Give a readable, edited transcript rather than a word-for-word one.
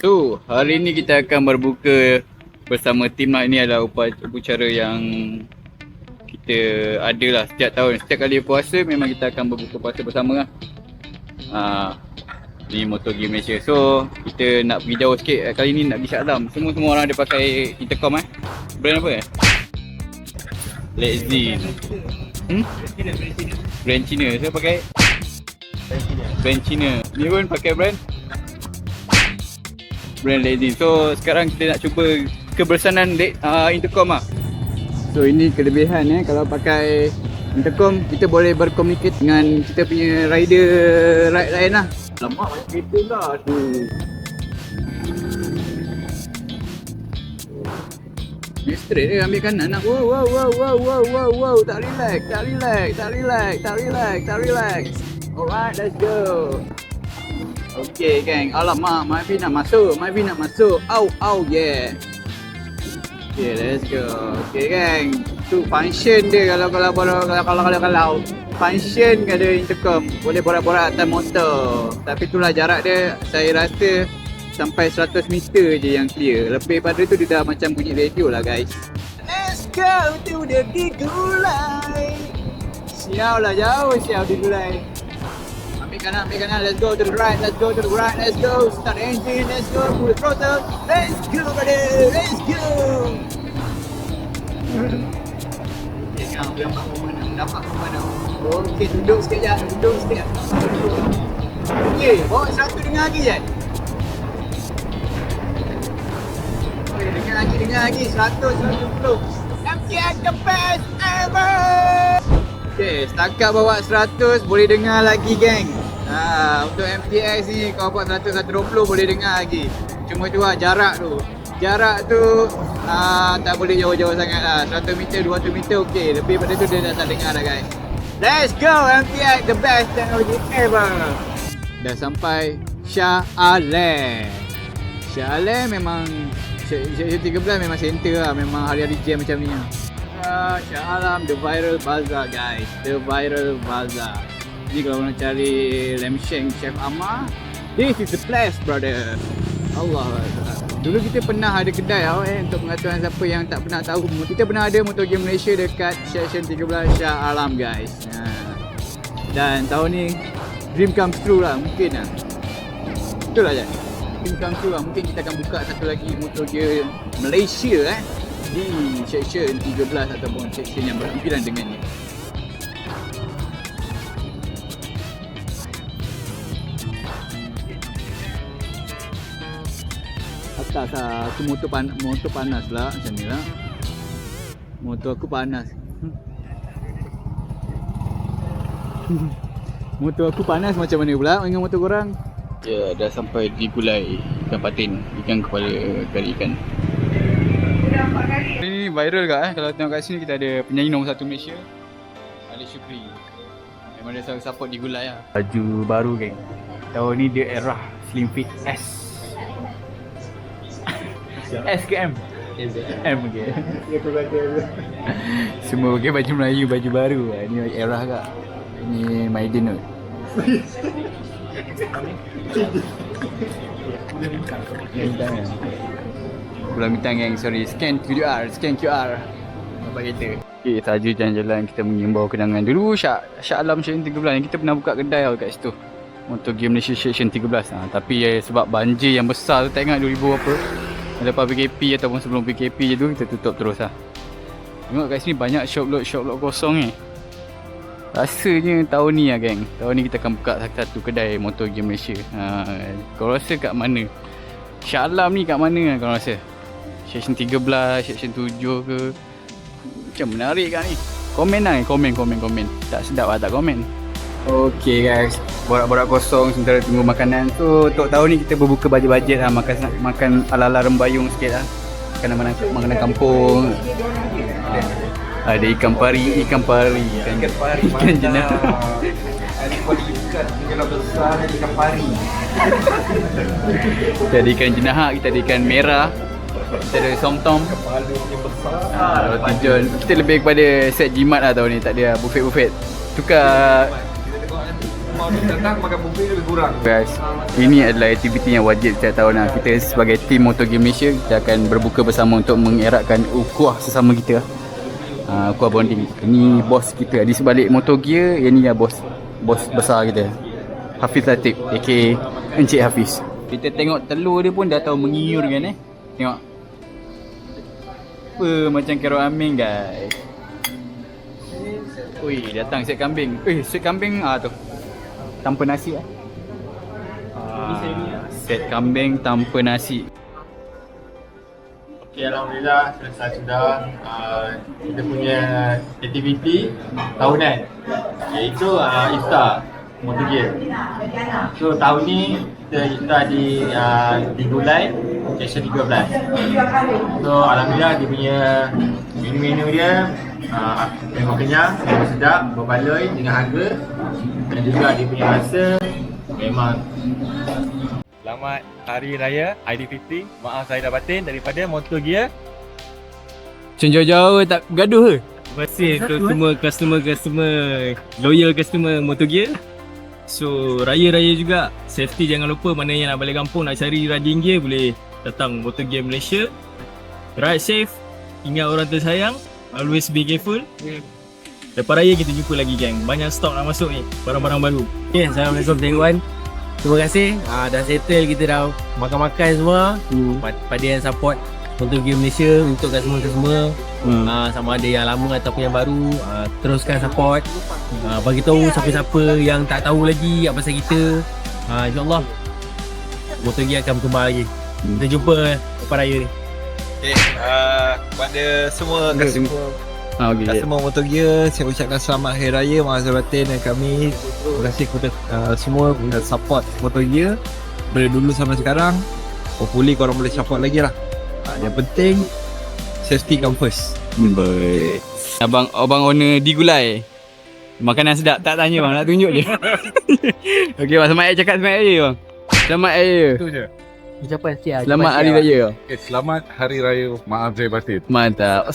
So, hari ni kita akan berbuka bersama tim lah. Ini adalah upacara yang kita ada lah setiap tahun. Setiap kali puasa memang kita akan berbuka puasa bersama lah. Ni MotoGP Malaysia. So, kita nak pergi jauh sikit. Kali ni nak pergi Shah Alam. Semua orang ada pakai intercom Brand apa Lexin. Brand Cina. Saya pakai brand Cina. Ni pun pakai brand Lexin. So sekarang kita nak cuba kebersanan intercom lah. So ini kelebihan kalau pakai intercom kita boleh berkomunikasi dengan kita punya rider lain lah. Lama macam kereta lah tu. Ni straight dia ambil kanan nak. Wow. Tak relax. Alright, let's go. Okay gang, alamak, Myvi nak masuk. Au, yeah. Okay, let's go. Okay gang, tu function dia kalau function ada intercom, boleh borak-borak atas motor. Tapi itulah jarak dia, saya rasa sampai 100 meter je yang clear. Lebih pada tu dia dah macam bunyi radio lah guys. Let's go to the Digulai. Sial lah jauh, Digulai. Ambil kanan, let's go to the right, let's go. Start engine, let's go, pull the throttle, let's go brother, let's go. Okay, sekarang nampak mana. Okay, duduk sikit je. Okay, bawa 100 dengar lagi je. Okay, dengar lagi, 100, 120. MTX the best ever. Okay, setakat bawa 100 boleh dengar lagi geng. Untuk MTX ni kau buat 100, 120 boleh dengar lagi. Cuma tu lah jarak tu tak boleh jauh-jauh sangat lah. 100 meter, 200 meter okey. Lebih pada tu dia dah tak dengar dah guys. Let's go MTX, the best technology ever. Dah sampai Shah Alam. Shah Alam memang Shah 13 memang center lah. Memang hari-hari jam macam ni lah. Shah Alam, the viral bazaar guys. The viral bazaar. Jadi kalau nak cari lamb shank Chef Amar, this is the place brother. Allah. Dulu kita pernah ada kedai untuk pengetahuan siapa yang tak pernah tahu. Kita pernah ada MotoGP Malaysia dekat Section 13 Shah Alam guys. Dan tahun ni dream comes true lah mungkin lah. Betul lah je. Dream comes true lah. Mungkin kita akan buka satu lagi MotoGP Malaysia di Section 13 ataupun section yang berhampiran dengannya. Atas lah, aku motor panas lah macam ni lah. Motor aku panas. Motor aku panas macam mana pula dengan motor korang? Ya, dah sampai di Gulai ikan patin, ikan kepala kari ikan. Ini viral ke kalau tengok kat sini kita ada penyanyi nombor 1 Malaysia, Ali Shukri. Memang dia selalu support di Gulai lah. Baju baru geng. Tahun ni dia era Slim Fit S. S ke M? M ke? Semua pakai baju Melayu, baju baru. Ini era kak. Ini Maiden tu. Bulan bintang gang, sorry. Scan QR. Nampak kereta. Okay, saja jalan-jalan kita mengimbau kenangan. Dulu Shah Alam Section 13 kita pernah buka kedai kat situ. MotoGP Malaysia Section 13. Tapi sebab banjir yang besar tu, tak ingat 2000 apa. Lepas PKP ataupun sebelum PKP je tu kita tutup terus lah. Tengok kat sini banyak shop lot kosong ni. Rasanya tahun ni lah geng. Tahun ni kita akan buka satu kedai MotoGP Malaysia. Kau rasa kat mana? Shah Alam ni kat mana kau rasa? Section 13, Section 7 ke? Macam menarik kat ni. Komen lah, komen. Tak sedap lah tak komen. Okay guys, borak-borak kosong sementara tunggu makanan. So untuk tahun ni kita berbuka bajet-bajet lah. Makan ala-ala rembayung sikit lah. Makanan kampung. Ada ikan pari, ikan jenah. Ikan besar dan ikan pari. Kita ada ikan jenah, kita ada ikan merah. Kita ada somtom. Roti john. Kita lebih kepada set jimat lah tahun ni. Tak ada buffet-buffet. Tukar mau datang makan buffet lebih kurang. Guys, ini adalah aktiviti yang wajib setiap tahun lah. Kita sebagai tim MotoGP Malaysia, kita akan berbuka bersama untuk mengeratkan ukhuwah sesama kita. Ukhuwah bonding. Ini bos kita di sebalik motor gear, yang ni lah bos besar kita, Hafiz Latif aka Encik Hafiz. Kita tengok telur dia pun dah tahu mengiur kan Tengok. Apa macam kerok amin guys. Ui, datang set kambing. Set kambing tu. Tanpa nasi set kambing tanpa nasi. Okay, Alhamdulillah selesai sudah kita punya aktiviti tahunan, iaitu iftar MotoGP. So tahun ni kita iftar di Gulai Section 13. So Alhamdulillah dia punya menu-menu dia memang kenyang, memang sedap, berbaloi dengan harga, dan juga dia punya rasa memang. Selamat Hari Raya Aidilfitri. Maaf saya dah batin daripada MotoGear. Macam jauh-jauh tak gaduh ke? Terima kasih untuk semua customer loyal customer MotoGear. So raya-raya juga, safety jangan lupa. Mana yang nak balik kampung nak cari riding gear, boleh datang MotoGear Malaysia. Ride safe, ingat orang tersayang, always be careful. Lepas raya kita jumpa lagi gang. Banyak stok nak masuk ni, barang-barang baru. Okay, Assalamualaikum tuan-tuan. Terima kasih, dah settle, kita dah makan-makan semua. Pada yang support MotoGear Malaysia, untuk customer-customer sama ada yang lama ataupun yang baru, teruskan support. Bagi tahu siapa-siapa yang tak tahu lagi apa pasal kita. InsyaAllah MotoGear akan berkembang lagi. Kita jumpa lepas raya ni. Okay, kepada semua customer MotoGear, saya ucapkan selamat Hari Raya. Maaf saya batin dan kami. Terima kasih kepada semua yang support MotoGear dari dulu sampai sekarang. Hopefully korang boleh support lagi lah. Yang penting safety come first. Baik. Abang owner di Gulai. Makanan sedap, tak tanya bang, nak tunjuk je. Okey bang, selamat cakap selamat raya bang. Selamat hari raya. Itu je. Ucapan siap. Selamat hari raya. Okay, selamat Hari Raya. Maaf saya batin. Mantap.